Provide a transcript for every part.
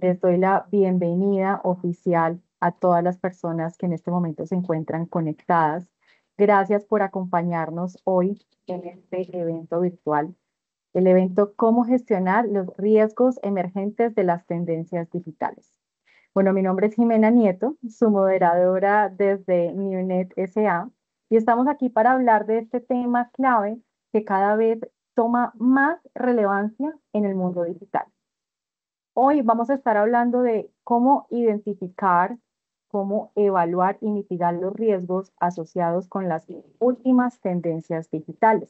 Les doy la bienvenida oficial a todas las personas que en este momento se encuentran conectadas. Gracias por acompañarnos hoy en este evento virtual, el evento Cómo gestionar los riesgos emergentes de las tendencias digitales. Bueno, mi nombre es Jimena Nieto, su moderadora desde Newnet SA, y estamos aquí para hablar de este tema clave que cada vez toma más relevancia en el mundo digital. Hoy vamos a estar hablando de cómo identificar, cómo evaluar y mitigar los riesgos asociados con las últimas tendencias digitales.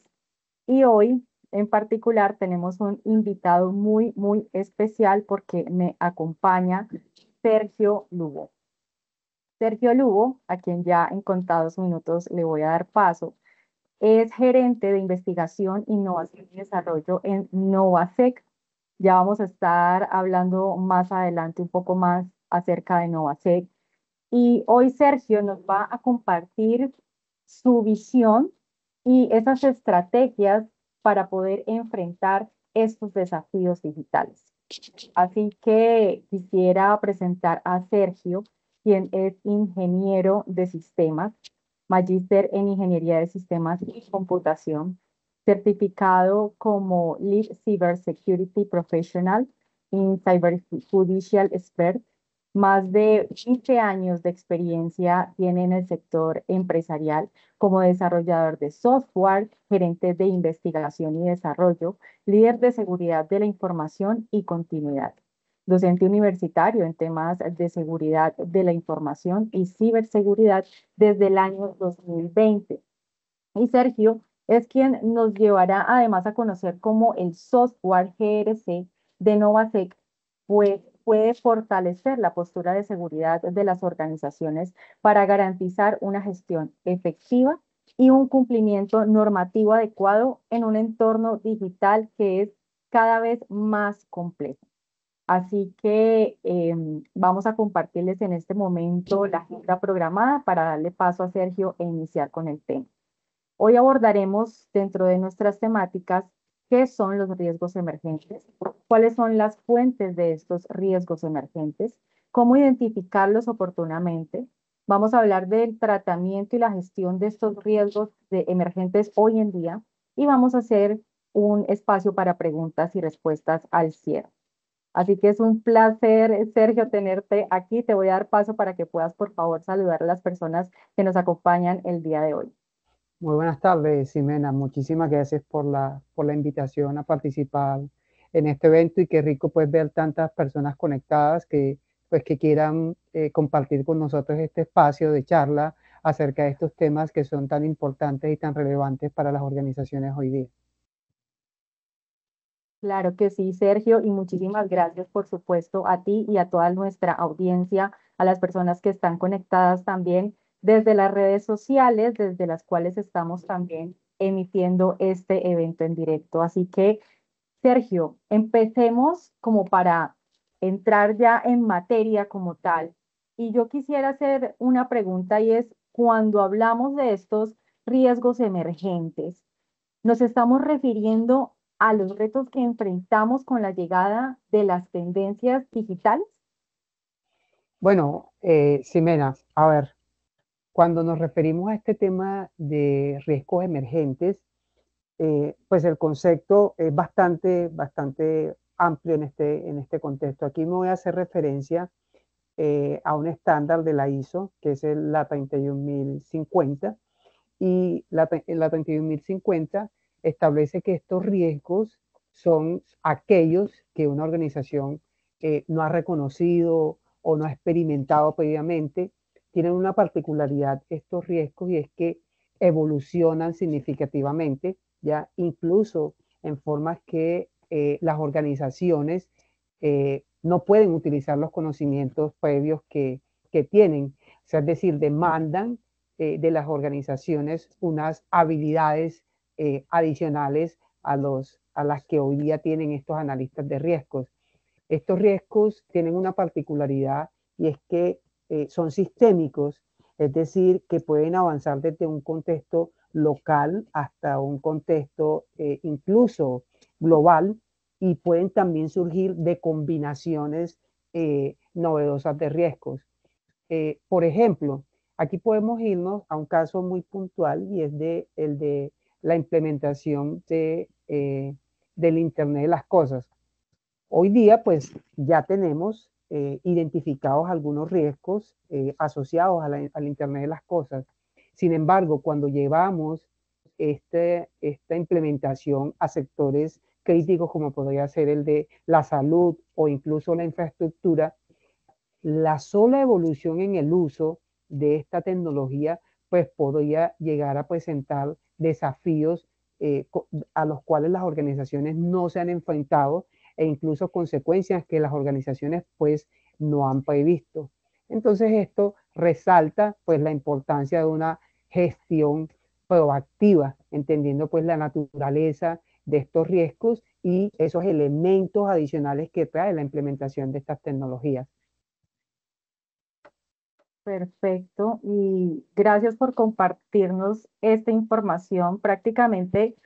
Y hoy en particular tenemos un invitado muy especial porque me acompaña Sergio Lugo. Sergio Lugo, a quien ya en contados minutos le voy a dar paso, es gerente de investigación, innovación y desarrollo en Novasec. Ya vamos a estar hablando más adelante un poco más acerca de Novasec. Y hoy Sergio nos va a compartir su visión y esas estrategias para poder enfrentar estos desafíos digitales. Así que quisiera presentar a Sergio, quien es ingeniero de sistemas, magíster en ingeniería de sistemas y computación, certificado como Lead Cybersecurity Professional in Cyber Judicial Expert. Más de 20 años de experiencia tiene en el sector empresarial como desarrollador de software, gerente de investigación y desarrollo, líder de seguridad de la información y continuidad, docente universitario en temas de seguridad de la información y ciberseguridad desde el año 2020. Y Sergio es quien nos llevará además a conocer cómo el software GRC de Novasec puede fortalecer la postura de seguridad de las organizaciones para garantizar una gestión efectiva y un cumplimiento normativo adecuado en un entorno digital que es cada vez más complejo. Así que vamos a compartirles en este momento la agenda programada para darle paso a Sergio e iniciar con el tema. Hoy abordaremos dentro de nuestras temáticas qué son los riesgos emergentes, cuáles son las fuentes de estos riesgos emergentes, cómo identificarlos oportunamente. Vamos a hablar del tratamiento y la gestión de estos riesgos emergentes hoy en día y vamos a hacer un espacio para preguntas y respuestas al cierre. Así que es un placer, Sergio, tenerte aquí. Te voy a dar paso para que puedas, por favor, saludar a las personas que nos acompañan el día de hoy. Muy buenas tardes, Ximena. Muchísimas gracias por la invitación a participar en este evento y qué rico pues ver tantas personas conectadas que quieran compartir con nosotros este espacio de charla acerca de estos temas que son tan importantes y tan relevantes para las organizaciones hoy día. Claro que sí, Sergio, y muchísimas gracias, por supuesto, a ti y a toda nuestra audiencia, a las personas que están conectadas también desde las redes sociales, desde las cuales estamos también emitiendo este evento en directo. Así que, Sergio, empecemos como para entrar ya en materia como tal. Y yo quisiera hacer una pregunta y es, cuando hablamos de estos riesgos emergentes, nos estamos refiriendo a los retos que enfrentamos con la llegada de las tendencias digitales. Bueno, Ximena, a ver, cuando nos referimos a este tema de riesgos emergentes, pues el concepto es bastante amplio en este contexto. Aquí me voy a hacer referencia a un estándar de la ISO, que es la 31050, y la 31050 establece que estos riesgos son aquellos que una organización no ha reconocido o no ha experimentado previamente. Tienen una particularidad estos riesgos y es que evolucionan significativamente, ya incluso en formas que las organizaciones no pueden utilizar los conocimientos previos que tienen. O sea, es decir, demandan de las organizaciones unas habilidades adicionales a las que hoy día tienen estos analistas de riesgos. Estos riesgos tienen una particularidad y es que son sistémicos, es decir, que pueden avanzar desde un contexto local hasta un contexto incluso global, y pueden también surgir de combinaciones novedosas de riesgos. Por ejemplo, aquí podemos irnos a un caso muy puntual y es el de la implementación del Internet de las cosas. Hoy día, pues ya tenemos identificados algunos riesgos asociados al Internet de las cosas. Sin embargo, cuando llevamos esta implementación a sectores críticos como podría ser el de la salud o incluso la infraestructura, la sola evolución en el uso de esta tecnología pues podría llegar a presentar desafíos a los cuales las organizaciones no se han enfrentado e incluso consecuencias que las organizaciones pues no han previsto. Entonces esto resalta pues la importancia de una gestión proactiva, entendiendo pues la naturaleza de estos riesgos y esos elementos adicionales que trae la implementación de estas tecnologías. Perfecto, y gracias por compartirnos esta información. Prácticamente,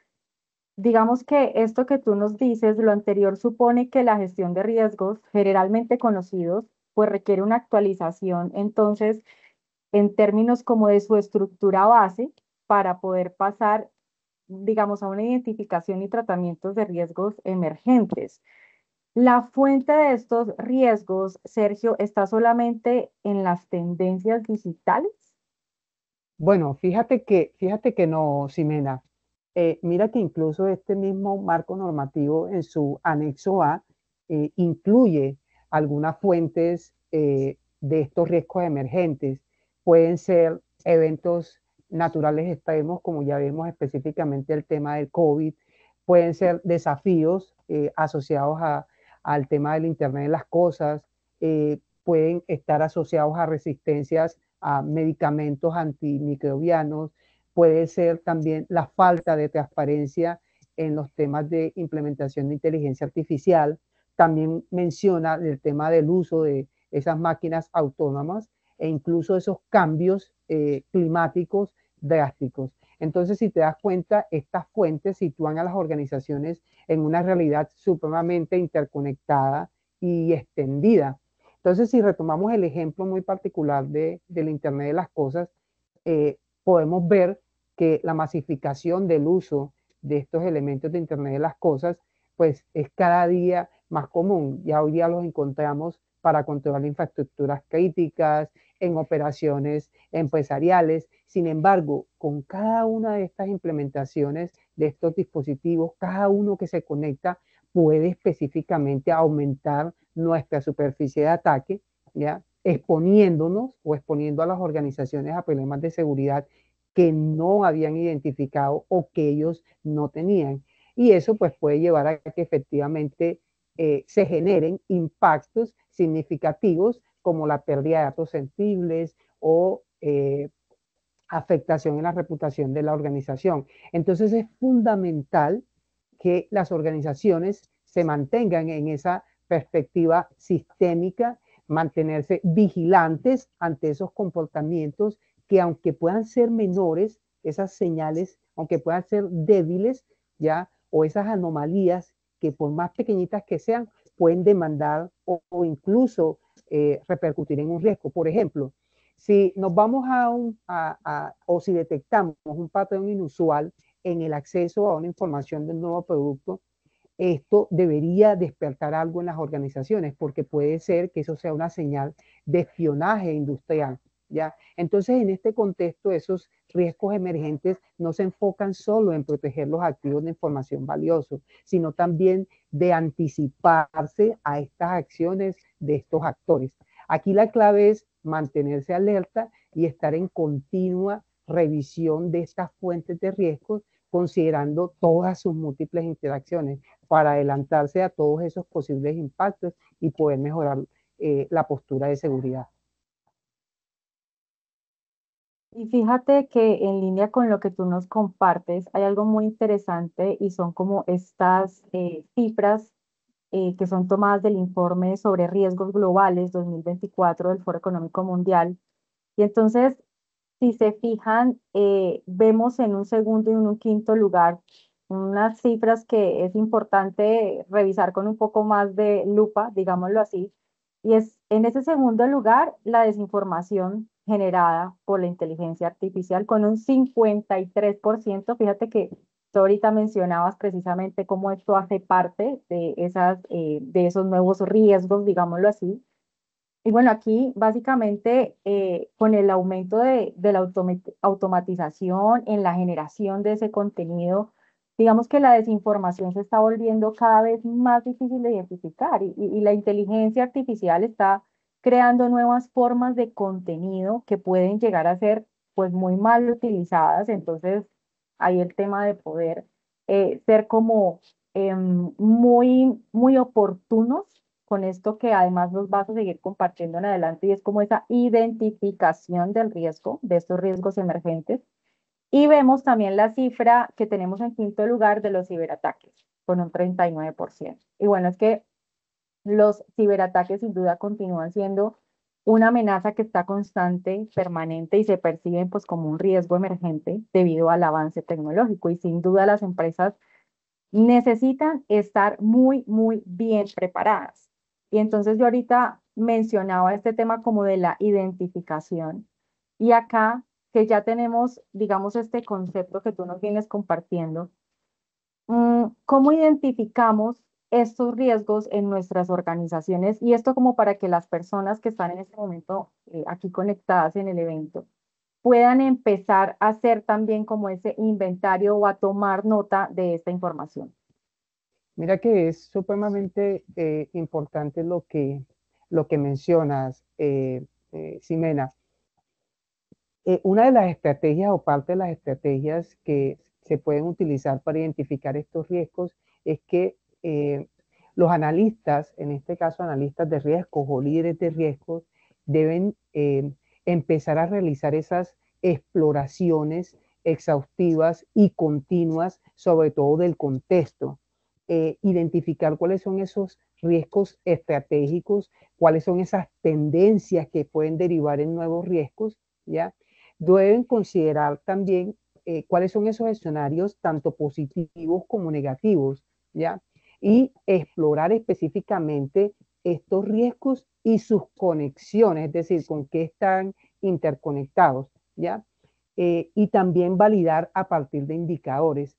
digamos que esto que tú nos dices, lo anterior supone que la gestión de riesgos, generalmente conocidos, pues requiere una actualización, entonces, en términos como de su estructura base, para poder pasar, digamos, a una identificación y tratamientos de riesgos emergentes. La fuente de estos riesgos, Sergio, está solamente en las tendencias digitales. Bueno, fíjate que no, Ximena. Mira que incluso este mismo marco normativo en su anexo A incluye algunas fuentes de estos riesgos emergentes. Pueden ser eventos naturales extremos, como ya vemos específicamente el tema del COVID. Pueden ser desafíos asociados al tema del Internet de las cosas. Pueden estar asociados a resistencias a medicamentos antimicrobianos, puede ser también la falta de transparencia en los temas de implementación de inteligencia artificial. También menciona el tema del uso de esas máquinas autónomas e incluso esos cambios climáticos drásticos. Entonces, si te das cuenta, estas fuentes sitúan a las organizaciones en una realidad supremamente interconectada y extendida. Entonces, si retomamos el ejemplo muy particular del Internet de las cosas, podemos ver que la masificación del uso de estos elementos de Internet de las cosas, pues es cada día más común. Ya hoy día los encontramos para controlar infraestructuras críticas, en operaciones empresariales. Sin embargo, con cada una de estas implementaciones de estos dispositivos, cada uno que se conecta puede específicamente aumentar nuestra superficie de ataque, ¿ya? Exponiéndonos o exponiendo a las organizaciones a problemas de seguridad que no habían identificado o que ellos no tenían. Y eso pues puede llevar a que efectivamente se generen impactos significativos como la pérdida de datos sensibles o afectación en la reputación de la organización. Entonces es fundamental que las organizaciones se mantengan en esa perspectiva sistémica, mantenerse vigilantes ante esos comportamientos que aunque puedan ser menores, esas señales, aunque puedan ser débiles, ya, o esas anomalías que por más pequeñitas que sean, pueden demandar o incluso repercutir en un riesgo. Por ejemplo, si nos vamos o si detectamos un patrón inusual en el acceso a una información del nuevo producto, esto debería despertar algo en las organizaciones, porque puede ser que eso sea una señal de espionaje industrial, ¿ya? Entonces, en este contexto, esos riesgos emergentes no se enfocan solo en proteger los activos de información valiosos, sino también de anticiparse a estas acciones de estos actores. Aquí la clave es mantenerse alerta y estar en continua revisión de estas fuentes de riesgos, considerando todas sus múltiples interacciones para adelantarse a todos esos posibles impactos y poder mejorar la postura de seguridad. Y fíjate que en línea con lo que tú nos compartes, hay algo muy interesante y son como estas cifras que son tomadas del informe sobre riesgos globales 2024 del Foro Económico Mundial. Y entonces, si se fijan, vemos en un segundo y en un quinto lugar unas cifras que es importante revisar con un poco más de lupa, digámoslo así, Y es en ese segundo lugar la desinformación generada por la inteligencia artificial con un 53%. Fíjate que tú ahorita mencionabas precisamente cómo esto hace parte de de esos nuevos riesgos, digámoslo así. Y bueno, aquí básicamente con el aumento de la automatización en la generación de ese contenido, digamos que la desinformación se está volviendo cada vez más difícil de identificar y la inteligencia artificial está creando nuevas formas de contenido que pueden llegar a ser pues muy mal utilizadas. Entonces, ahí el tema de poder ser como muy oportunos con esto que además nos vas a seguir compartiendo en adelante y es como esa identificación del riesgo, de estos riesgos emergentes. Y vemos también la cifra que tenemos en quinto lugar de los ciberataques, con un 39%. Y bueno, es que los ciberataques sin duda continúan siendo una amenaza que está constante, permanente y se perciben pues como un riesgo emergente debido al avance tecnológico. Y sin duda las empresas necesitan estar muy bien preparadas. Y entonces yo ahorita mencionaba este tema como de la identificación. Y acá que ya tenemos, digamos, este concepto que tú nos vienes compartiendo, ¿cómo identificamos estos riesgos en nuestras organizaciones? Y esto como para que las personas que están en este momento aquí conectadas en el evento puedan empezar a hacer también como ese inventario o a tomar nota de esta información. Mira que es supremamente importante lo que mencionas, Ximena. Una de las estrategias o parte de las estrategias que se pueden utilizar para identificar estos riesgos es que los analistas, en este caso analistas de riesgos o líderes de riesgos, deben empezar a realizar esas exploraciones exhaustivas y continuas, sobre todo del contexto. Identificar cuáles son esos riesgos estratégicos, cuáles son esas tendencias que pueden derivar en nuevos riesgos, ¿ya? Deben considerar también cuáles son esos escenarios, tanto positivos como negativos, ¿ya? Y explorar específicamente estos riesgos y sus conexiones, es decir, con qué están interconectados, ¿ya? Y también validar a partir de indicadores.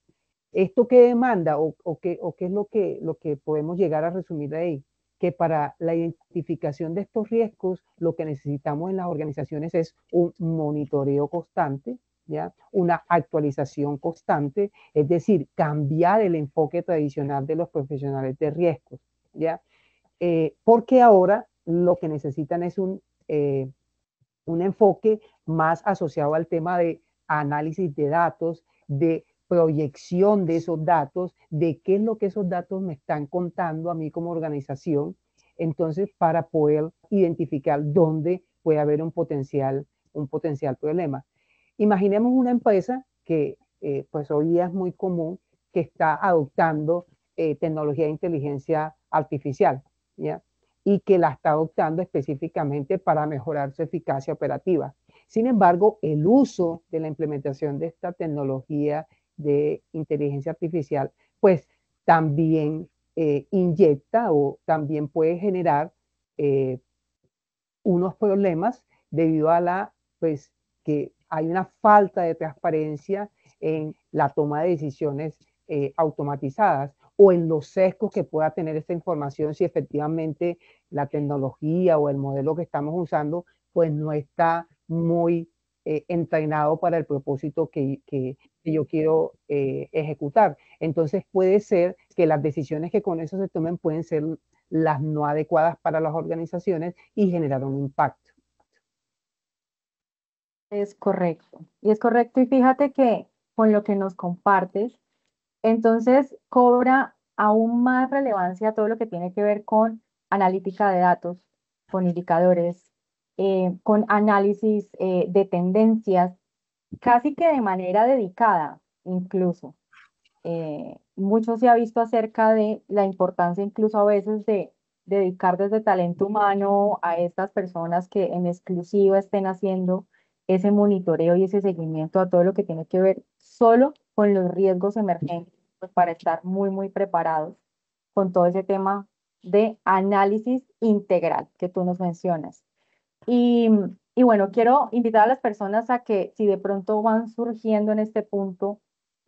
¿Esto qué demanda o qué es lo que podemos llegar a resumir de ahí? Que para la identificación de estos riesgos, lo que necesitamos en las organizaciones es un monitoreo constante, ¿ya? Una actualización constante, es decir, cambiar el enfoque tradicional de los profesionales de riesgos, ¿ya? Porque ahora lo que necesitan es un enfoque más asociado al tema de análisis de datos, de proyección de esos datos, de qué es lo que esos datos me están contando a mí como organización, entonces para poder identificar dónde puede haber un potencial problema. Imaginemos una empresa que pues hoy día es muy común que está adoptando tecnología de inteligencia artificial, ¿ya? Y que la está adoptando específicamente para mejorar su eficacia operativa. Sin embargo, el uso de la implementación de esta tecnología de inteligencia artificial, pues también inyecta o también puede generar eh, unos problemas debido a pues, que hay una falta de transparencia en la toma de decisiones automatizadas o en los sesgos que pueda tener esta información si efectivamente la tecnología o el modelo que estamos usando pues no está muy entrenado para el propósito que yo quiero ejecutar. Entonces puede ser que las decisiones que con eso se tomen pueden ser las no adecuadas para las organizaciones y generar un impacto. Es correcto. Y es correcto. Y fíjate que con lo que nos compartes, entonces cobra aún más relevancia todo lo que tiene que ver con analítica de datos, con indicadores, con análisis de tendencias, casi que de manera dedicada, incluso. Mucho se ha visto acerca de la importancia incluso a veces de dedicar desde talento humano a estas personas que en exclusiva estén haciendo ese monitoreo y ese seguimiento a todo lo que tiene que ver solo con los riesgos emergentes, pues para estar muy preparados con todo ese tema de análisis integral que tú nos mencionas. Y, y bueno, quiero invitar a las personas a que si de pronto van surgiendo en este punto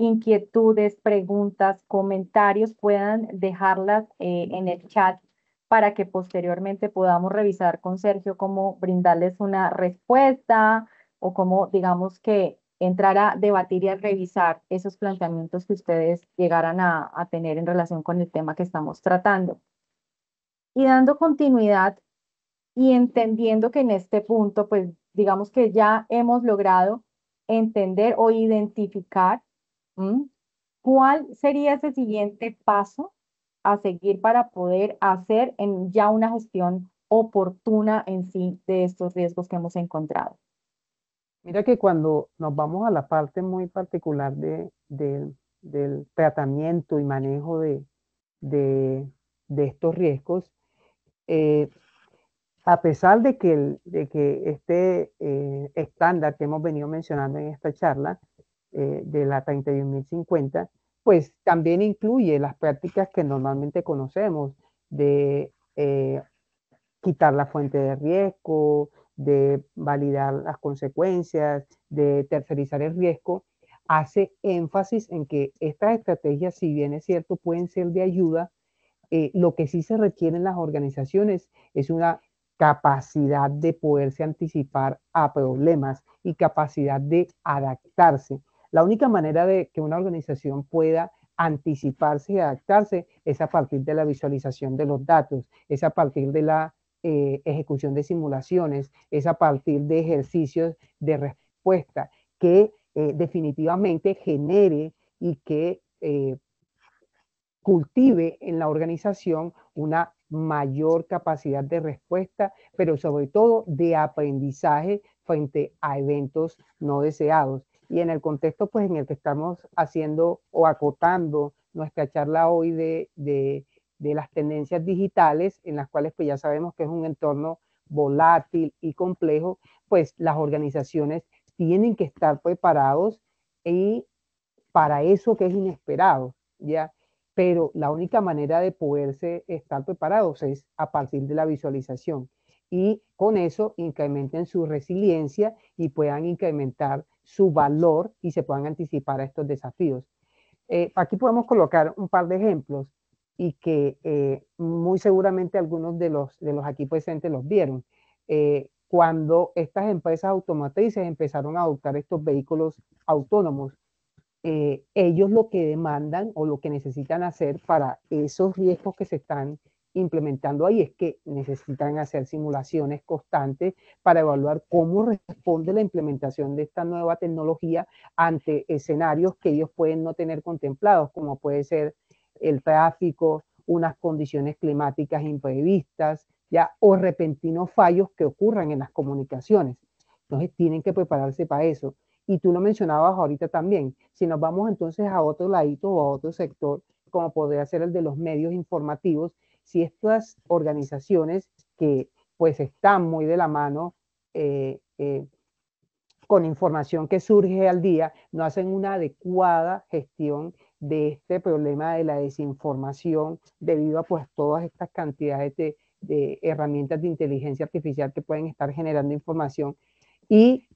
inquietudes, preguntas, comentarios, puedan dejarlas en el chat para que posteriormente podamos revisar con Sergio cómo brindarles una respuesta o cómo, digamos que entrar a debatir y a revisar esos planteamientos que ustedes llegaran a tener en relación con el tema que estamos tratando. Y dando continuidad y entendiendo que en este punto, pues digamos que ya hemos logrado entender o identificar ¿m? ¿Cuál sería ese siguiente paso a seguir para poder hacer en ya una gestión oportuna en sí de estos riesgos que hemos encontrado? Mira que cuando nos vamos a la parte muy particular del tratamiento y manejo de, de estos riesgos, eh, a pesar de que este estándar que hemos venido mencionando en esta charla, de la 31050, pues también incluye las prácticas que normalmente conocemos de quitar la fuente de riesgo, de validar las consecuencias, de tercerizar el riesgo, hace énfasis en que estas estrategias, si bien es cierto, pueden ser de ayuda, lo que sí se requiere en las organizaciones es una capacidad de poderse anticipar a problemas y capacidad de adaptarse. La única manera de que una organización pueda anticiparse y adaptarse es a partir de la visualización de los datos, es a partir de la ejecución de simulaciones, es a partir de ejercicios de respuesta que definitivamente genere y que cultive en la organización una mayor capacidad de respuesta, pero sobre todo de aprendizaje frente a eventos no deseados. Y en el contexto pues, en el que estamos haciendo o acotando nuestra charla hoy de las tendencias digitales, en las cuales pues, ya sabemos que es un entorno volátil y complejo, pues las organizaciones tienen que estar preparados y para eso que es inesperado, ¿ya? Pero la única manera de poderse estar preparados es a partir de la visualización y con eso incrementen su resiliencia y puedan incrementar su valor y se puedan anticipar a estos desafíos. Aquí podemos colocar un par de ejemplos y que muy seguramente algunos de los aquí presentes los vieron. Cuando estas empresas automotrices empezaron a adoptar estos vehículos autónomos, ellos lo que demandan o lo que necesitan hacer para esos riesgos que se están implementando ahí es que necesitan hacer simulaciones constantes para evaluar cómo responde la implementación de esta nueva tecnología ante escenarios que ellos pueden no tener contemplados, como puede ser el tráfico, unas condiciones climáticas imprevistas, ya, o repentinos fallos que ocurran en las comunicaciones. Entonces tienen que prepararse para eso. Y tú lo mencionabas ahorita también, si nos vamos entonces a otro ladito o a otro sector, como podría ser el de los medios informativos, si estas organizaciones que pues están muy de la mano con información que surge al día, no hacen una adecuada gestión de este problema de la desinformación debido a pues todas estas cantidades de herramientas de inteligencia artificial que pueden estar generando información y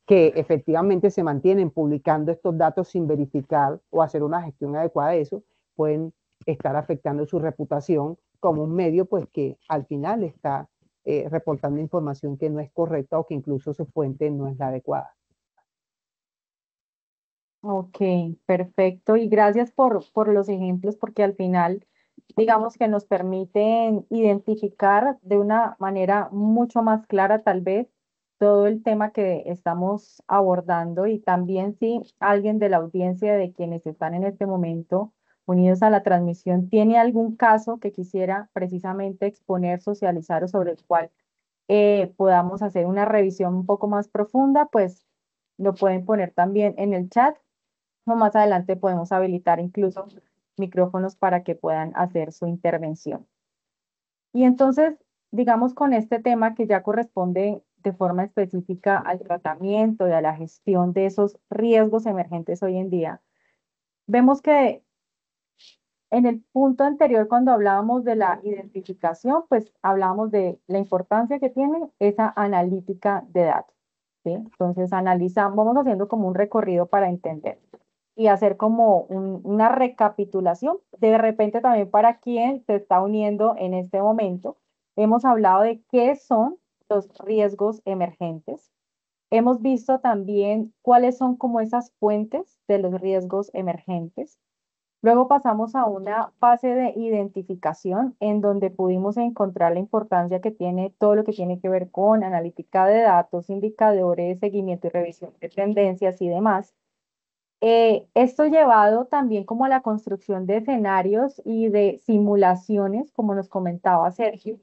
que efectivamente se mantienen publicando estos datos sin verificar o hacer una gestión adecuada de eso, pueden estar afectando su reputación como un medio pues que al final está reportando información que no es correcta o que incluso su fuente no es la adecuada. Ok, perfecto. Y gracias por los ejemplos, porque al final, digamos que nos permiten identificar de una manera mucho más clara, tal vez, todo el tema que estamos abordando. Y también si alguien de la audiencia de quienes están en este momento unidos a la transmisión tiene algún caso que quisiera precisamente exponer, socializar o sobre el cual podamos hacer una revisión un poco más profunda, pues lo pueden poner también en el chat o más adelante podemos habilitar incluso micrófonos para que puedan hacer su intervención. Y entonces, digamos, con este tema que ya corresponde de forma específica al tratamiento y a la gestión de esos riesgos emergentes hoy en día, vemos que En el punto anterior, cuando hablábamos de la identificación, pues hablábamos de la importancia que tiene esa analítica de datos, ¿sí? Entonces, analizamos, vamos haciendo como un recorrido para entender y hacer como una recapitulación. De repente también para quien se está uniendo en este momento, hemos hablado de qué son los riesgos emergentes. Hemos visto también cuáles son como esas fuentes de los riesgos emergentes. Luego pasamos a una fase de identificación en donde pudimos encontrar la importancia que tiene todo lo que tiene que ver con analítica de datos, indicadores, seguimiento y revisión de tendencias y demás. Esto llevado también como a la construcción de escenarios y de simulaciones, como nos comentaba Sergio,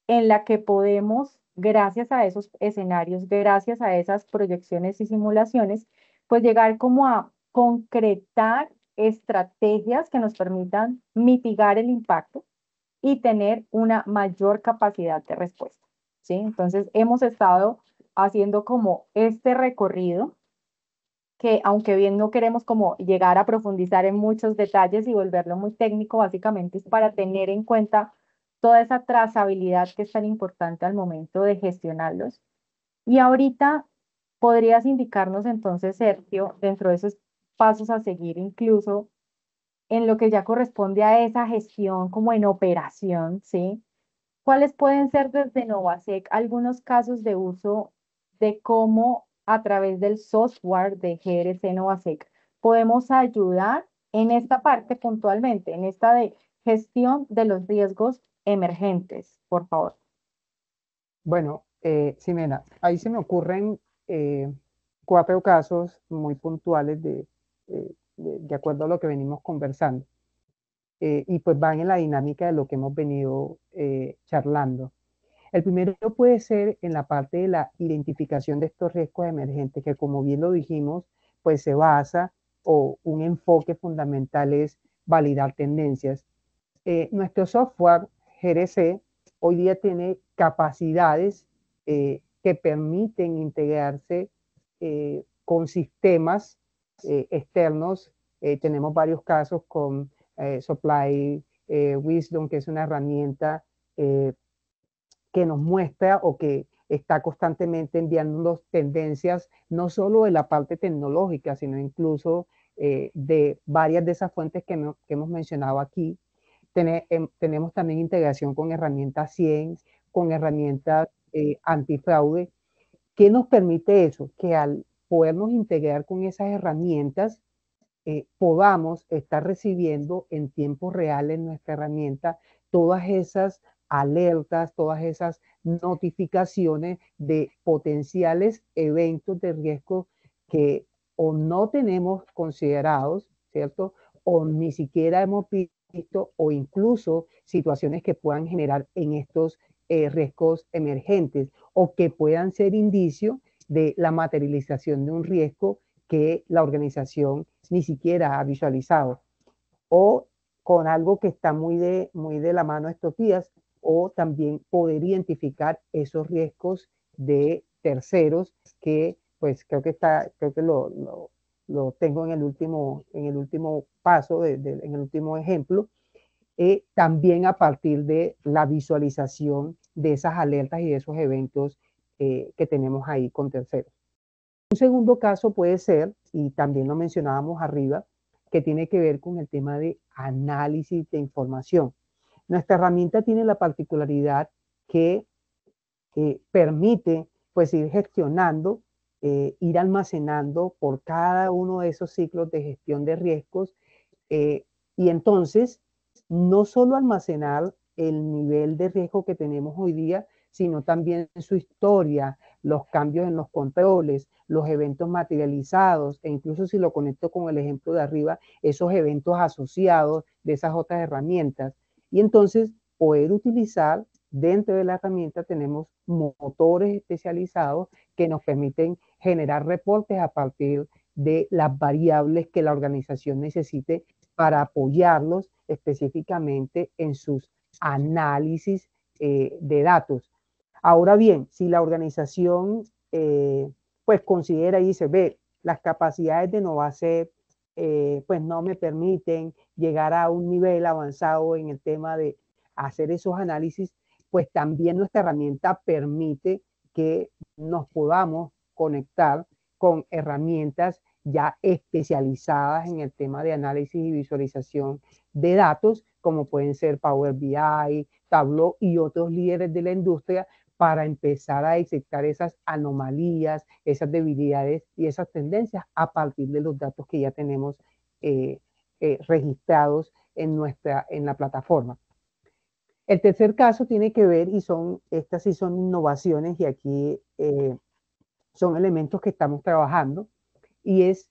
en la que podemos, gracias a esos escenarios, gracias a esas proyecciones y simulaciones, pues llegar como a concretar estrategias que nos permitan mitigar el impacto y tener una mayor capacidad de respuesta, ¿sí? Entonces, hemos estado haciendo como este recorrido que aunque bien no queremos como llegar a profundizar en muchos detalles y volverlo muy técnico, básicamente es para tener en cuenta toda esa trazabilidad que es tan importante al momento de gestionarlos. Y ahorita podrías indicarnos entonces, Sergio, dentro de esos pasos a seguir, incluso en lo que ya corresponde a esa gestión como en operación, ¿sí? ¿Cuáles pueden ser desde Novasec algunos casos de uso de cómo a través del software de GRC Novasec podemos ayudar en esta parte puntualmente, en esta de gestión de los riesgos emergentes, por favor? Bueno, Ximena, ahí se me ocurren 4 casos muy puntuales de acuerdo a lo que venimos conversando. Y pues van en la dinámica de lo que hemos venido charlando. El primero puede ser en la parte de la identificación de estos riesgos emergentes, que como bien lo dijimos, pues se basa o un enfoque fundamental es validar tendencias. Nuestro software GRC hoy día tiene capacidades que permiten integrarse con sistemas externos. Tenemos varios casos con Supply Wisdom, que es una herramienta eh, que nos muestra o que está constantemente enviándonos tendencias, no solo de la parte tecnológica, sino incluso de varias de esas fuentes que hemos mencionado aquí. Tenemos también integración con herramientas 100, con herramientas antifraude. ¿Qué nos permite eso? Que al podernos integrar con esas herramientas, podamos estar recibiendo en tiempo real en nuestra herramienta todas esas alertas, todas esas notificaciones de potenciales eventos de riesgo que o no tenemos considerados, ¿cierto? O ni siquiera hemos visto, o incluso situaciones que puedan generar en estos riesgos emergentes o que puedan ser indicio de la materialización de un riesgo que la organización ni siquiera ha visualizado, o con algo que está muy de la mano estos días, o también poder identificar esos riesgos de terceros que pues creo que lo tengo en el último paso, en el último ejemplo, también a partir de la visualización de esas alertas y de esos eventos que tenemos ahí con terceros. Un segundo caso puede ser, y también lo mencionábamos arriba, que tiene que ver con el tema de análisis de información. Nuestra herramienta tiene la particularidad que permite pues ir gestionando, ir almacenando por cada uno de esos ciclos de gestión de riesgos, eh, y entonces no solo almacenar el nivel de riesgo que tenemos hoy día, sino también su historia, los cambios en los controles, los eventos materializados, e incluso si lo conecto con el ejemplo de arriba, esos eventos asociados de esas otras herramientas. Y entonces poder utilizar dentro de la herramienta tenemos motores especializados que nos permiten generar reportes a partir de las variables que la organización necesite para apoyarlos específicamente en sus análisis de datos. Ahora bien, si la organización pues considera y dice, ve, las capacidades de Novacep pues no me permiten llegar a un nivel avanzado en el tema de hacer esos análisis, pues también nuestra herramienta permite que nos podamos conectar con herramientas ya especializadas en el tema de análisis y visualización de datos, como pueden ser Power BI, Tableau y otros líderes de la industria, para empezar a detectar esas anomalías, esas debilidades y esas tendencias a partir de los datos que ya tenemos eh, registrados en la plataforma. El tercer caso tiene que ver, y estas sí son innovaciones, y aquí son elementos que estamos trabajando, y es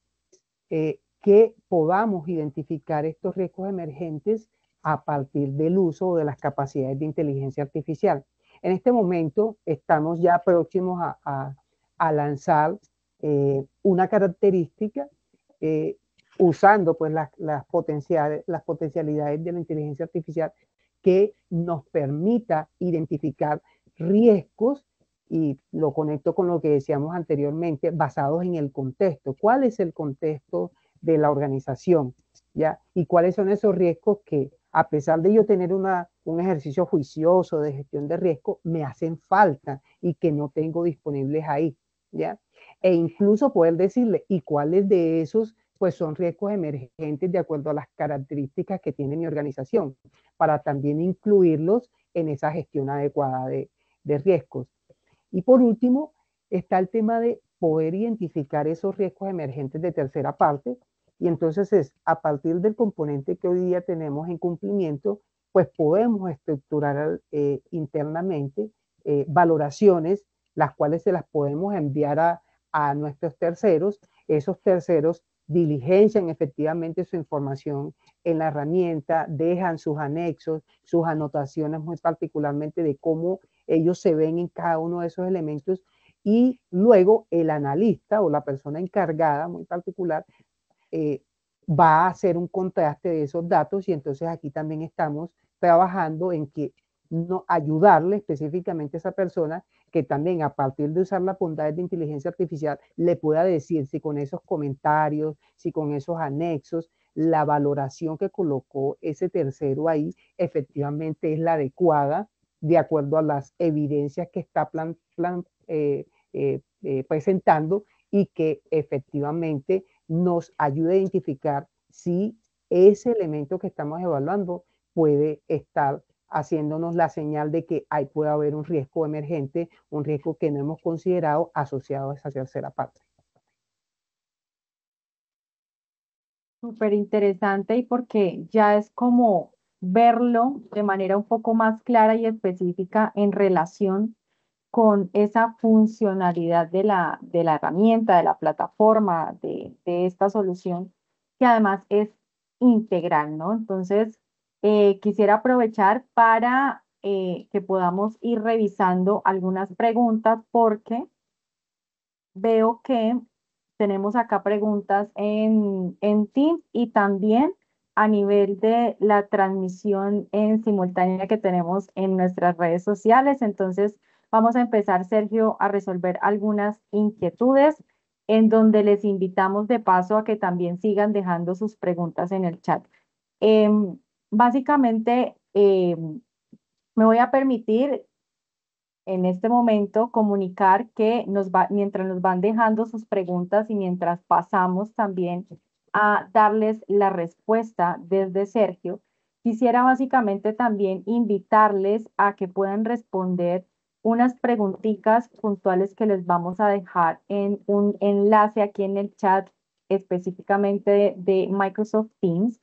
que podamos identificar estos riesgos emergentes a partir del uso de las capacidades de inteligencia artificial. En este momento estamos ya próximos a lanzar una característica eh, usando pues las potencialidades de la inteligencia artificial que nos permita identificar riesgos, y lo conecto con lo que decíamos anteriormente, basados en el contexto. ¿Cuál es el contexto de la organización? ¿Ya? ¿Y cuáles son esos riesgos que, a pesar de yo tener un ejercicio juicioso de gestión de riesgo, me hacen falta y que no tengo disponibles ahí? ¿Ya? E incluso poder decirle, ¿y cuáles de esos pues son riesgos emergentes de acuerdo a las características que tiene mi organización, para también incluirlos en esa gestión adecuada de riesgos? Y por último, está el tema de poder identificar esos riesgos emergentes de tercera parte. Y entonces es a partir del componente que hoy día tenemos en cumplimiento, pues podemos estructurar internamente valoraciones, las cuales se las podemos enviar a nuestros terceros. Esos terceros diligencian efectivamente su información en la herramienta, dejan sus anexos, sus anotaciones muy particularmente de cómo ellos se ven en cada uno de esos elementos, y luego el analista o la persona encargada muy particular eh, va a hacer un contraste de esos datos. Y entonces aquí también estamos trabajando en que no ayudarle específicamente a esa persona, que también a partir de usar la bondades de inteligencia artificial le pueda decir si con esos comentarios, si con esos anexos, la valoración que colocó ese tercero ahí efectivamente es la adecuada de acuerdo a las evidencias que está presentando, y que efectivamente nos ayude a identificar si ese elemento que estamos evaluando puede estar haciéndonos la señal de que ahí puede haber un riesgo emergente, un riesgo que no hemos considerado asociado a esa tercera parte. Súper interesante, y porque ya es como verlo de manera un poco más clara y específica en relación con esa funcionalidad de la herramienta, de la plataforma, de esta solución, que además es integral, ¿no? Entonces, quisiera aprovechar para que podamos ir revisando algunas preguntas, porque veo que tenemos acá preguntas en Teams, y también a nivel de la transmisión en simultánea que tenemos en nuestras redes sociales. Entonces, vamos a empezar, Sergio, a resolver algunas inquietudes, en donde les invitamos de paso a que también sigan dejando sus preguntas en el chat. Básicamente, me voy a permitir en este momento comunicar que mientras nos van dejando sus preguntas y mientras pasamos también a darles la respuesta desde Sergio, quisiera básicamente también invitarles a que puedan responder unas preguntitas puntuales que les vamos a dejar en un enlace aquí en el chat, específicamente de Microsoft Teams,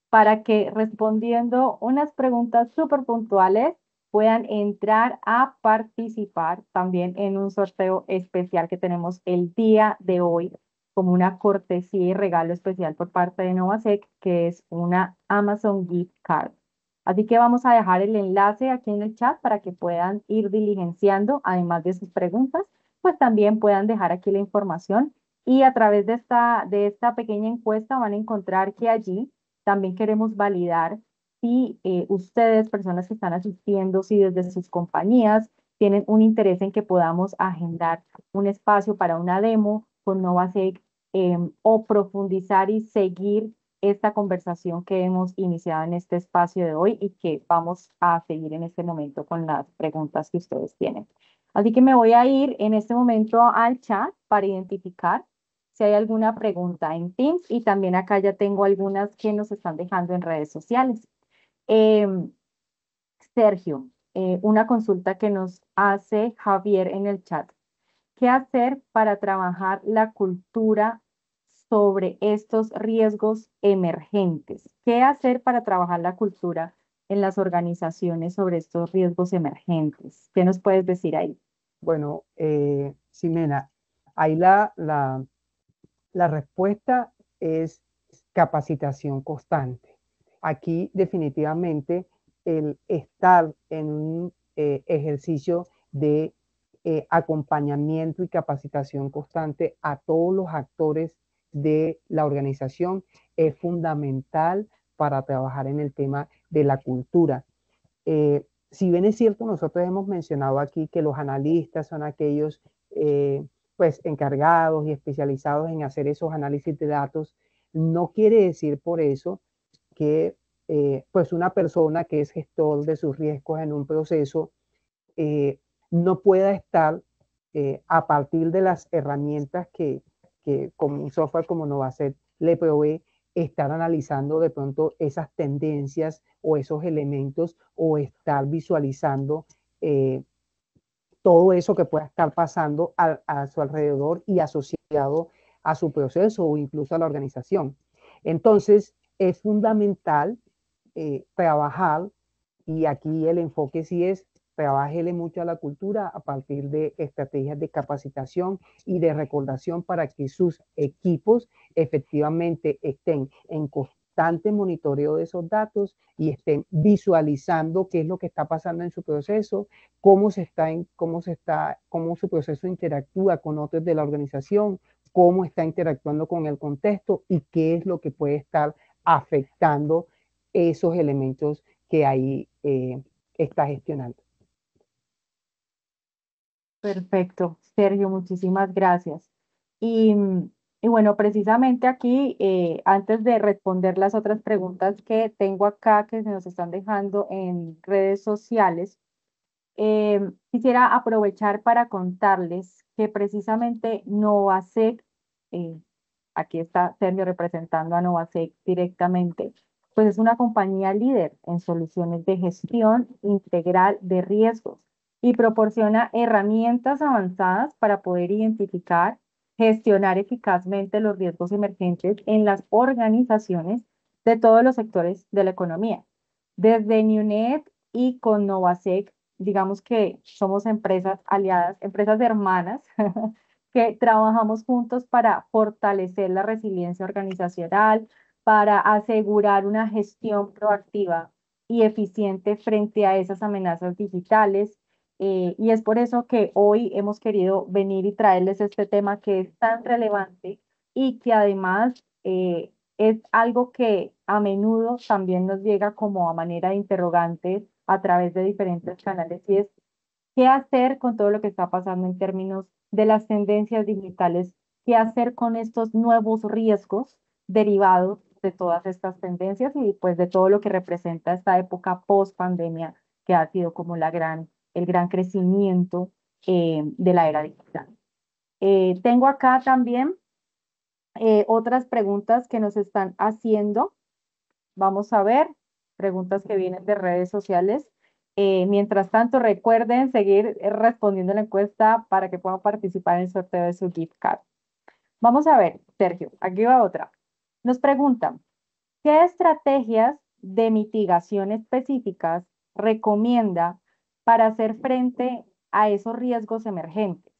para que, respondiendo unas preguntas súper puntuales, puedan entrar a participar también en un sorteo especial que tenemos el día de hoy, como una cortesía y regalo especial por parte de Novasec, que es una Amazon Gift Card. Así que vamos a dejar el enlace aquí en el chat para que puedan ir diligenciando, además de sus preguntas, pues también puedan dejar aquí la información, y a través de esta pequeña encuesta van a encontrar que allí también queremos validar si ustedes, personas que están asistiendo, si desde sus compañías tienen un interés en que podamos agendar un espacio para una demo con Novasec o profundizar y seguir esta conversación que hemos iniciado en este espacio de hoy y que vamos a seguir en este momento con las preguntas que ustedes tienen. Así que me voy a ir en este momento al chat para identificar si hay alguna pregunta en Teams y también acá ya tengo algunas que nos están dejando en redes sociales. Em, Sergio, una consulta que nos hace Javier en el chat. ¿Qué hacer para trabajar la cultura sobre estos riesgos emergentes? ¿Qué hacer para trabajar la cultura en las organizaciones sobre estos riesgos emergentes? ¿Qué nos puedes decir ahí? Bueno, Ximena, ahí la respuesta es capacitación constante. Aquí definitivamente el estar en un ejercicio de acompañamiento y capacitación constante a todos los actores de la organización es fundamental para trabajar en el tema de la cultura. Si bien es cierto, nosotros hemos mencionado aquí que los analistas son aquellos pues encargados y especializados en hacer esos análisis de datos, no quiere decir por eso que pues una persona que es gestor de sus riesgos en un proceso no pueda estar a partir de las herramientas que como un software como Novacet le provee, estar analizando de pronto esas tendencias o esos elementos o estar visualizando todo eso que pueda estar pasando a su alrededor y asociado a su proceso o incluso a la organización. Entonces, es fundamental trabajar, y aquí el enfoque sí es, trabajele mucho a la cultura a partir de estrategias de capacitación y de recordación para que sus equipos efectivamente estén en constante monitoreo de esos datos y estén visualizando qué es lo que está pasando en su proceso, cómo su proceso interactúa con otros de la organización, cómo está interactuando con el contexto y qué es lo que puede estar afectando esos elementos que ahí está gestionando. Perfecto, Sergio, muchísimas gracias. Y, y bueno, precisamente aquí, antes de responder las otras preguntas que tengo acá que se nos están dejando en redes sociales, quisiera aprovechar para contarles que precisamente Novasec, eh, aquí está Sergio representando a Novasec directamente, pues es una compañía líder en soluciones de gestión integral de riesgos y proporciona herramientas avanzadas para poder identificar, gestionar eficazmente los riesgos emergentes en las organizaciones de todos los sectores de la economía. Desde Newnet y con Novasec, digamos que somos empresas aliadas, empresas hermanas, que trabajamos juntos para fortalecer la resiliencia organizacional, para asegurar una gestión proactiva y eficiente frente a esas amenazas digitales. Y es por eso que hoy hemos querido venir y traerles este tema que es tan relevante y que además es algo que a menudo también nos llega como a manera de interrogantes a través de diferentes canales y es qué hacer con todo lo que está pasando en términos de las tendencias digitales, qué hacer con estos nuevos riesgos derivados de todas estas tendencias y pues de todo lo que representa esta época post pandemia que ha sido como el gran crecimiento de la era digital. Tengo acá también otras preguntas que nos están haciendo. Vamos a ver, preguntas que vienen de redes sociales. Mientras tanto, recuerden seguir respondiendo la encuesta para que puedan participar en el sorteo de su gift card. Vamos a ver, Sergio, aquí va otra. Nos preguntan, ¿qué estrategias de mitigación específicas recomienda para hacer frente a esos riesgos emergentes,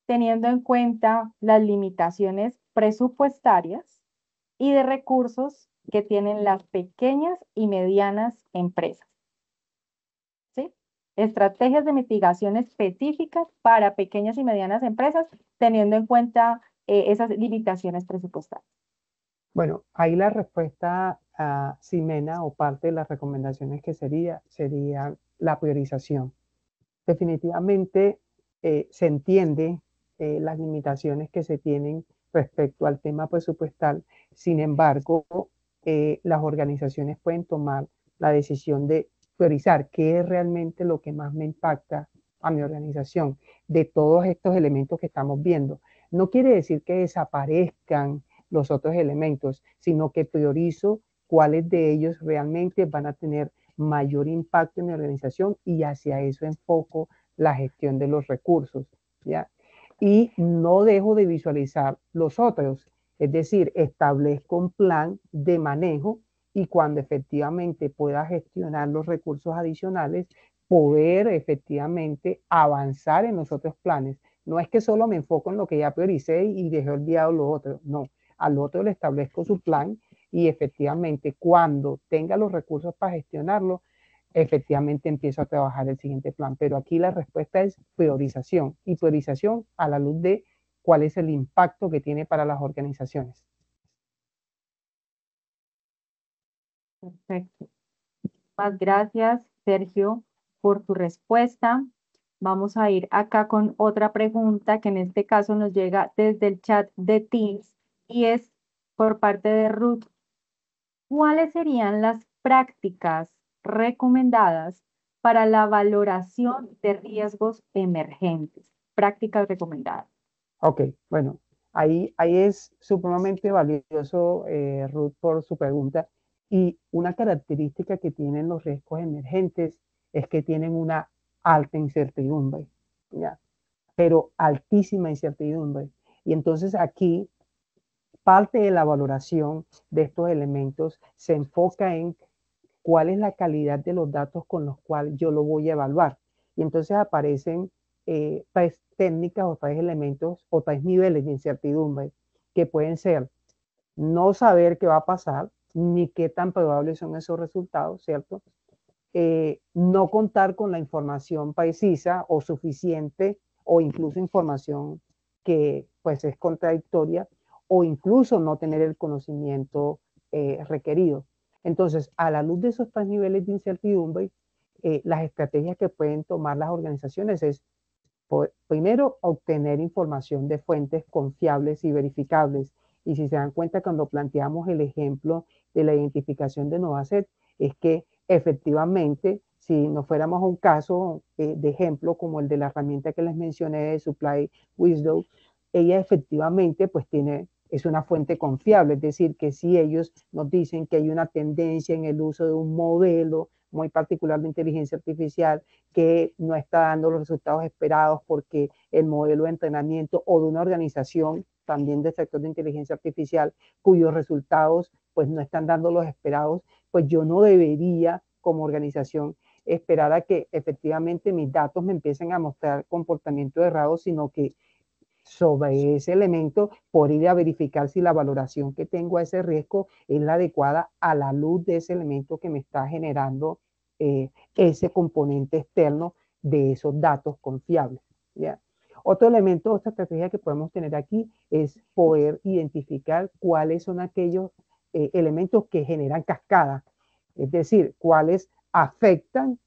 teniendo en cuenta las limitaciones presupuestarias y de recursos que tienen las pequeñas y medianas empresas? ¿Sí? Estrategias de mitigación específicas para pequeñas y medianas empresas, teniendo en cuenta esas limitaciones presupuestarias. Bueno, ahí la respuesta a Ximena o parte de las recomendaciones que sería la priorización. Definitivamente se entiende las limitaciones que se tienen respecto al tema presupuestal. Sin embargo, las organizaciones pueden tomar la decisión de priorizar qué es realmente lo que más me impacta a mi organización de todos estos elementos que estamos viendo. No quiere decir que desaparezcan los otros elementos, sino que priorizo cuáles de ellos realmente van a tener mayor impacto en mi organización y hacia eso enfoco la gestión de los recursos, ¿ya? Y no dejo de visualizar los otros, es decir, establezco un plan de manejo y cuando efectivamente pueda gestionar los recursos adicionales, poder efectivamente avanzar en los otros planes. No es que solo me enfoco en lo que ya prioricé y dejé olvidado lo otro, no. Al otro le establezco su plan y efectivamente cuando tenga los recursos para gestionarlo, efectivamente empiezo a trabajar el siguiente plan. Pero aquí la respuesta es priorización y priorización a la luz de cuál es el impacto que tiene para las organizaciones. Perfecto. Muchas gracias, Sergio, por tu respuesta. Vamos a ir acá con otra pregunta que en este caso nos llega desde el chat de Teams y es por parte de Ruth. ¿Cuáles serían las prácticas recomendadas para la valoración de riesgos emergentes? Prácticas recomendadas. Ok, bueno, ahí es supremamente valioso, Ruth, por su pregunta. Y una característica que tienen los riesgos emergentes es que tienen una alta incertidumbre, ¿ya? Pero altísima incertidumbre. Y entonces aquí parte de la valoración de estos elementos se enfoca en cuál es la calidad de los datos con los cuales yo lo voy a evaluar. Y entonces aparecen tres técnicas o tres elementos o tres niveles de incertidumbre que pueden ser no saber qué va a pasar, ni qué tan probables son esos resultados, ¿cierto? No contar con la información precisa o suficiente o incluso información que pues es contradictoria o incluso no tener el conocimiento requerido. Entonces, a la luz de esos tres niveles de incertidumbre, las estrategias que pueden tomar las organizaciones es, primero, obtener información de fuentes confiables y verificables. Y si se dan cuenta, cuando planteamos el ejemplo de la identificación de Novacet, es que efectivamente, si nos fuéramos a un caso de ejemplo como el de la herramienta que les mencioné de Supply Wisdom, ella efectivamente pues es una fuente confiable, es decir, que si ellos nos dicen que hay una tendencia en el uso de un modelo muy particular de inteligencia artificial que no está dando los resultados esperados porque el modelo de entrenamiento o de una organización también del sector de inteligencia artificial cuyos resultados pues no están dando los esperados, pues yo no debería como organización esperar a que efectivamente mis datos me empiecen a mostrar comportamiento errado, sino que sobre ese elemento por ir a verificar si la valoración que tengo a ese riesgo es la adecuada a la luz de ese elemento que me está generando ese componente externo de esos datos confiables, ¿ya? Otro elemento, otra estrategia que podemos tener aquí es poder identificar cuáles son aquellos elementos que generan cascada, es decir, cuáles afectan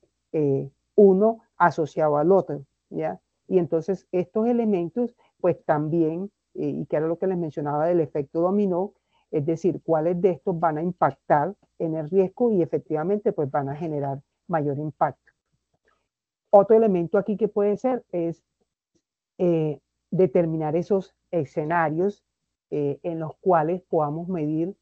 uno asociado al otro, ¿ya? Y entonces estos elementos, pues también, y que era lo que les mencionaba del efecto dominó, es decir, cuáles de estos van a impactar en el riesgo y efectivamente pues van a generar mayor impacto. Otro elemento aquí que puede ser es determinar esos escenarios en los cuales podamos medir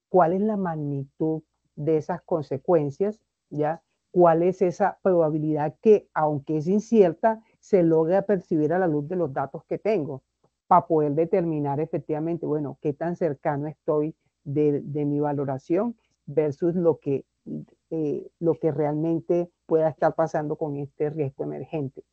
cuál es la magnitud de esas consecuencias, ¿ya? Cuál es esa probabilidad que, aunque es incierta, se logre percibir a la luz de los datos que tengo, para poder determinar efectivamente, bueno, qué tan cercano estoy de mi valoración versus lo que realmente pueda estar pasando con este riesgo emergente.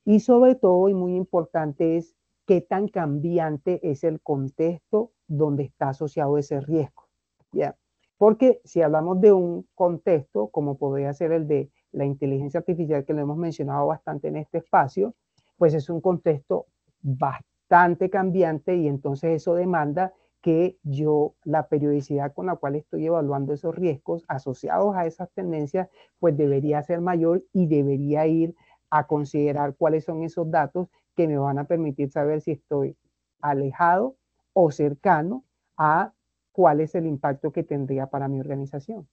Y sobre todo, y muy importante, es qué tan cambiante es el contexto donde está asociado ese riesgo, ¿ya? Porque si hablamos de un contexto, como podría ser el de la inteligencia artificial, que lo hemos mencionado bastante en este espacio, pues es un contexto bastante cambiante y entonces eso demanda que yo, la periodicidad con la cual estoy evaluando esos riesgos asociados a esas tendencias, pues debería ser mayor y debería ir a considerar cuáles son esos datos que me van a permitir saber si estoy alejado o cercano a cuál es el impacto que tendría para mi organización.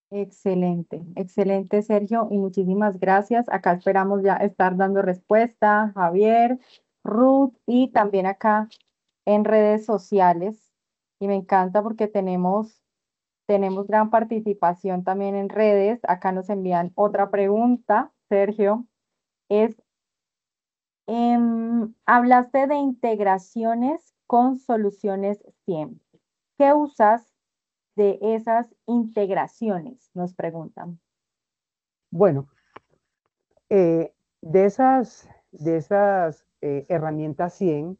Excelente, excelente, Sergio, y muchísimas gracias. Acá esperamos ya estar dando respuesta, Javier, Ruth, y también acá en redes sociales. Y me encanta porque tenemos gran participación también en redes. Acá nos envían otra pregunta, Sergio. Es, hablaste de integraciones con soluciones SIEM. ¿Qué usas de esas integraciones? Nos preguntan. Bueno, eh, de esas herramientas 100,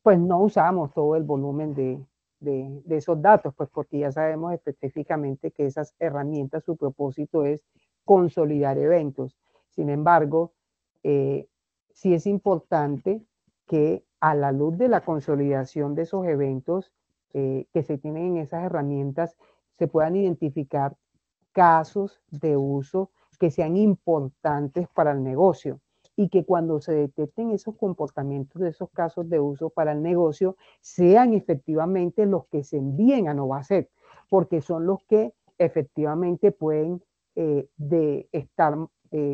pues no usamos todo el volumen de esos datos, pues porque ya sabemos específicamente que esas herramientas, su propósito es consolidar eventos. Sin embargo, sí es importante que a la luz de la consolidación de esos eventos que se tienen en esas herramientas, se puedan identificar casos de uso que sean importantes para el negocio y que cuando se detecten esos comportamientos de esos casos de uso para el negocio, sean efectivamente los que se envíen a Novasec, porque son los que efectivamente pueden estar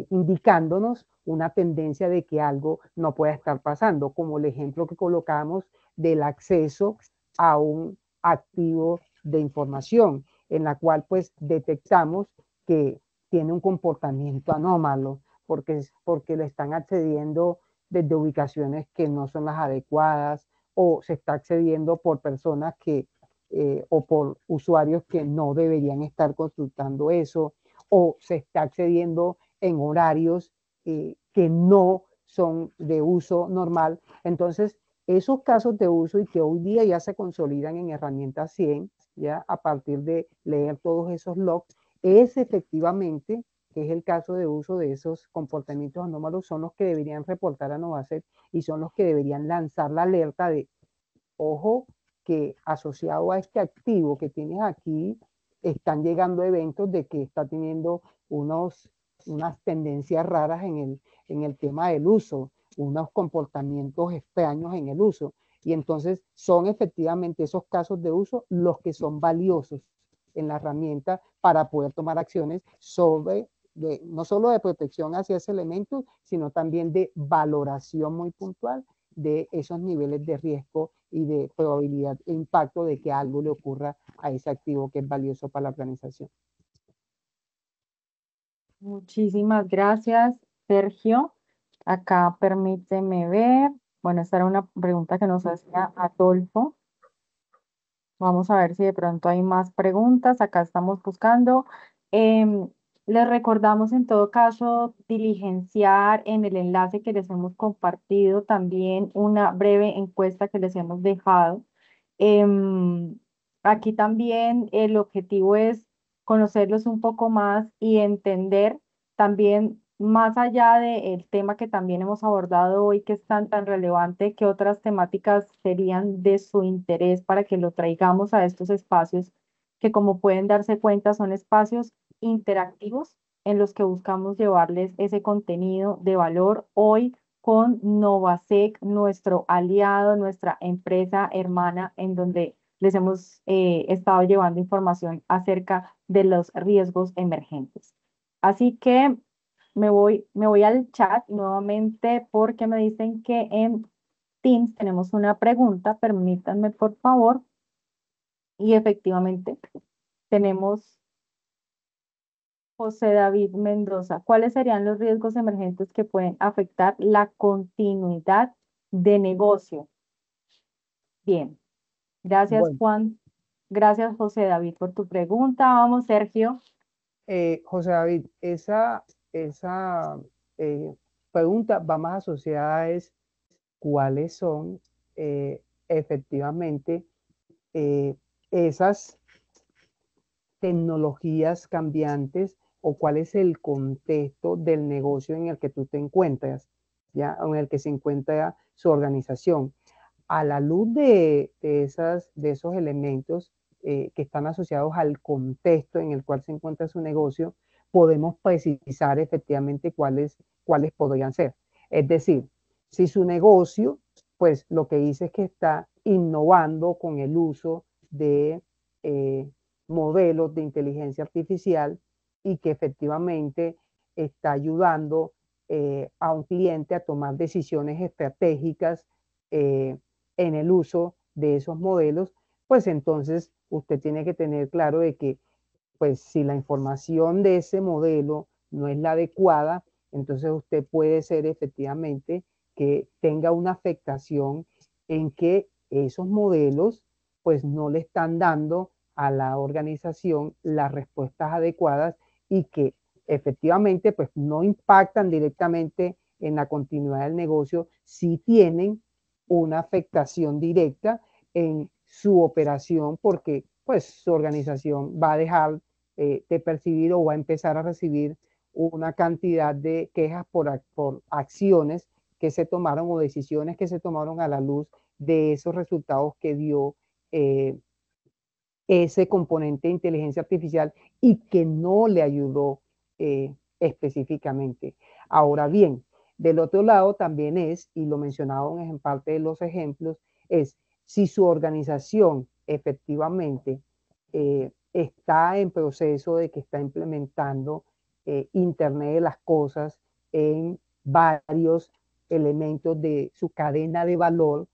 indicándonos una tendencia de que algo no pueda estar pasando, como el ejemplo que colocamos del acceso a un activo de información, en la cual pues detectamos que tiene un comportamiento anómalo, porque le están accediendo desde ubicaciones que no son las adecuadas, o se está accediendo por personas o por usuarios que no deberían estar consultando eso, o se está accediendo en horarios que no son de uso normal. Entonces, esos casos de uso y que hoy día ya se consolidan en herramientas 100, ya a partir de leer todos esos logs, es efectivamente, que es el caso de uso de esos comportamientos anómalos, son los que deberían reportar a Novacet y son los que deberían lanzar la alerta de, ojo, que asociado a este activo que tienes aquí, están llegando eventos de que está teniendo unas tendencias raras en el tema del uso, unos comportamientos extraños en el uso. Y entonces son efectivamente esos casos de uso los que son valiosos en la herramienta para poder tomar acciones no solo de protección hacia ese elemento, sino también de valoración muy puntual de esos niveles de riesgo y de probabilidad e impacto de que algo le ocurra a ese activo que es valioso para la organización. Muchísimas gracias, Sergio. Acá permíteme ver. Bueno, esta era una pregunta que nos hacía Adolfo. Vamos a ver si de pronto hay más preguntas. Acá estamos buscando. Em, Les recordamos en todo caso diligenciar en el enlace que les hemos compartido también una breve encuesta que les hemos dejado. Em, Aquí también el objetivo es conocerlos un poco más y entender también más allá del tema que también hemos abordado hoy, que es tan relevante, que otras temáticas serían de su interés para que lo traigamos a estos espacios, que como pueden darse cuenta son espacios interactivos en los que buscamos llevarles ese contenido de valor hoy con Novasec, nuestro aliado, nuestra empresa hermana, en donde les hemos estado llevando información acerca de los riesgos emergentes. Así que me voy al chat nuevamente porque me dicen que en Teams tenemos una pregunta. Permítanme, por favor. Y efectivamente tenemos José David Mendoza. ¿Cuáles serían los riesgos emergentes que pueden afectar la continuidad de negocio? Bien, gracias, Bueno, Juan. Gracias, José David, por tu pregunta. Vamos, Sergio. José David, esa pregunta va más asociada a es cuáles son efectivamente eh, esas tecnologías cambiantes o cuál es el contexto del negocio en el que tú te encuentras, ya, en el que se encuentra su organización. A la luz de esos elementos que están asociados al contexto en el cual se encuentra su negocio, podemos precisar efectivamente cuáles podrían ser. Es decir, si su negocio pues lo que dice es que está innovando con el uso de modelos de inteligencia artificial y que efectivamente está ayudando a un cliente a tomar decisiones estratégicas en el uso de esos modelos, pues entonces usted tiene que tener claro de que pues si la información de ese modelo no es la adecuada, entonces usted puede ser efectivamente que tenga una afectación en que esos modelos pues no le están dando a la organización las respuestas adecuadas y que efectivamente pues no impactan directamente en la continuidad del negocio, si tienen una afectación directa en su operación porque pues su organización va a dejar de percibir o va a empezar a recibir una cantidad de quejas por acciones que se tomaron o decisiones que se tomaron a la luz de esos resultados que dio eh, ese componente de inteligencia artificial y que no le ayudó específicamente. Ahora bien, del otro lado también es, y lo mencionaban en parte de los ejemplos, es si su organización efectivamente está en proceso de que está implementando Internet de las cosas en varios elementos de su cadena de valor,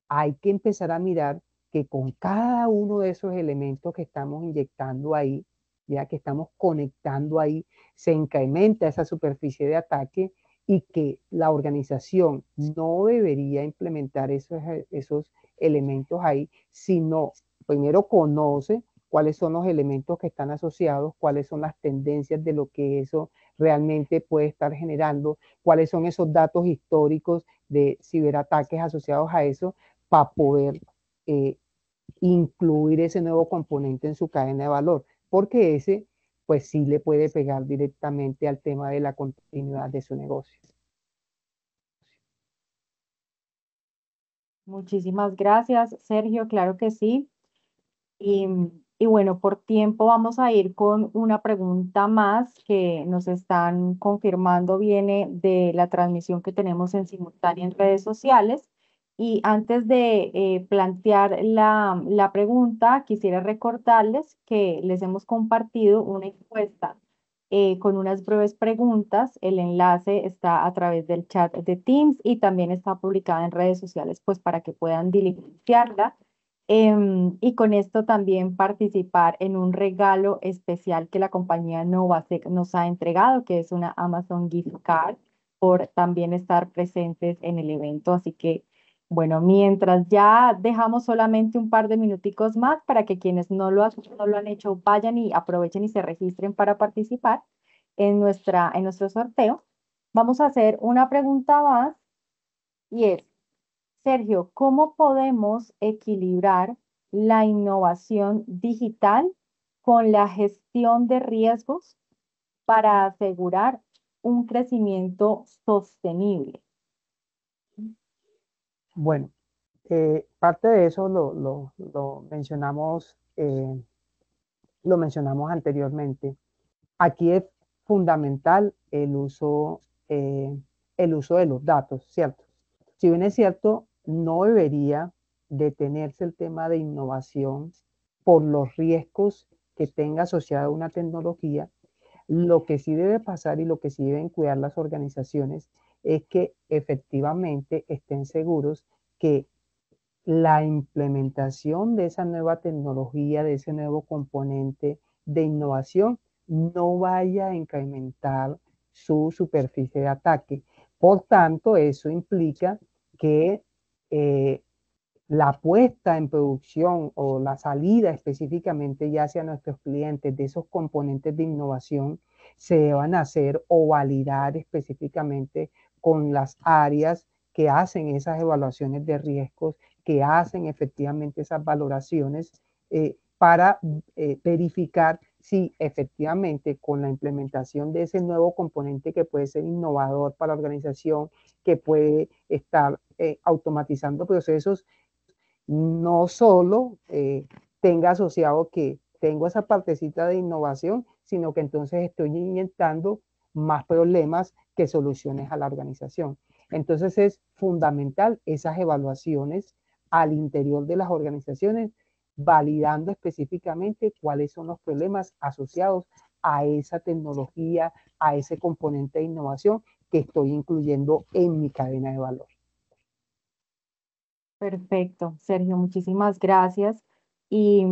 hay que empezar a mirar que con cada uno de esos elementos que estamos inyectando ahí, ya que estamos conectando ahí, se incrementa esa superficie de ataque y que la organización no debería implementar esos elementos ahí, sino primero conoce cuáles son los elementos que están asociados, cuáles son las tendencias de lo que eso realmente puede estar generando, cuáles son esos datos históricos de ciberataques asociados a eso, para poder eh, incluir ese nuevo componente en su cadena de valor, porque ese pues sí le puede pegar directamente al tema de la continuidad de su negocio. Muchísimas gracias, Sergio. Claro que sí. Y, y bueno, por tiempo vamos a ir con una pregunta más que nos están confirmando, viene de la transmisión que tenemos en simultánea en redes sociales. Y antes de plantear la pregunta, quisiera recordarles que les hemos compartido una encuesta con unas breves preguntas. El enlace está a través del chat de Teams y también está publicada en redes sociales, pues para que puedan diligenciarla. Y con esto también participar en un regalo especial que la compañía Novasec nos ha entregado, que es una Amazon Gift Card, por también estar presentes en el evento. Así que, bueno, mientras ya dejamos solamente un par de minuticos más para que quienes no lo han hecho vayan y aprovechen y se registren para participar en nuestro sorteo, vamos a hacer una pregunta más y es, Sergio, ¿cómo podemos equilibrar la innovación digital con la gestión de riesgos para asegurar un crecimiento sostenible? Bueno, parte de eso lo mencionamos anteriormente. Aquí es fundamental el uso de los datos, ¿cierto? Si bien es cierto, no debería detenerse el tema de innovación por los riesgos que tenga asociada una tecnología, lo que sí debe pasar y lo que sí deben cuidar las organizaciones es que efectivamente estén seguros que la implementación de esa nueva tecnología, de ese nuevo componente de innovación, no vaya a incrementar su superficie de ataque. Por tanto, eso implica que eh, la puesta en producción o la salida específicamente ya hacia nuestros clientes de esos componentes de innovación se deban hacer o validar específicamente con las áreas que hacen esas evaluaciones de riesgos, que hacen efectivamente esas valoraciones para verificar si efectivamente con la implementación de ese nuevo componente que puede ser innovador para la organización, que puede estar automatizando procesos, no solo tenga asociado que tengo esa partecita de innovación, sino que entonces estoy inyectando más problemas que soluciones a la organización. Entonces es fundamental esas evaluaciones al interior de las organizaciones, validando específicamente cuáles son los problemas asociados a esa tecnología, a ese componente de innovación que estoy incluyendo en mi cadena de valor. Perfecto, Sergio, muchísimas gracias. Y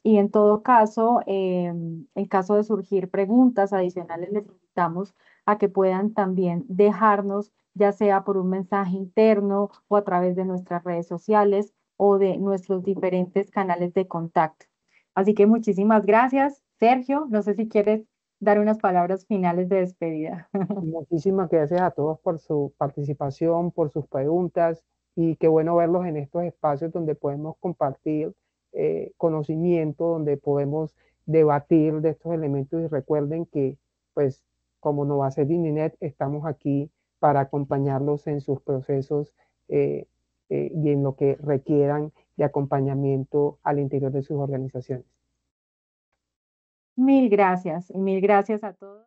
en todo caso, en caso de surgir preguntas adicionales, les invitamos a que puedan también dejarnos, ya sea por un mensaje interno o a través de nuestras redes sociales o de nuestros diferentes canales de contacto. Así que muchísimas gracias, Sergio. No sé si quieres dar unas palabras finales de despedida. Muchísimas gracias a todos por su participación, por sus preguntas y qué bueno verlos en estos espacios donde podemos compartir conocimiento, donde podemos debatir de estos elementos y recuerden que, pues, como Novacet y Ninet, estamos aquí para acompañarlos en sus procesos y en lo que requieran de acompañamiento al interior de sus organizaciones. Mil gracias y mil gracias a todos.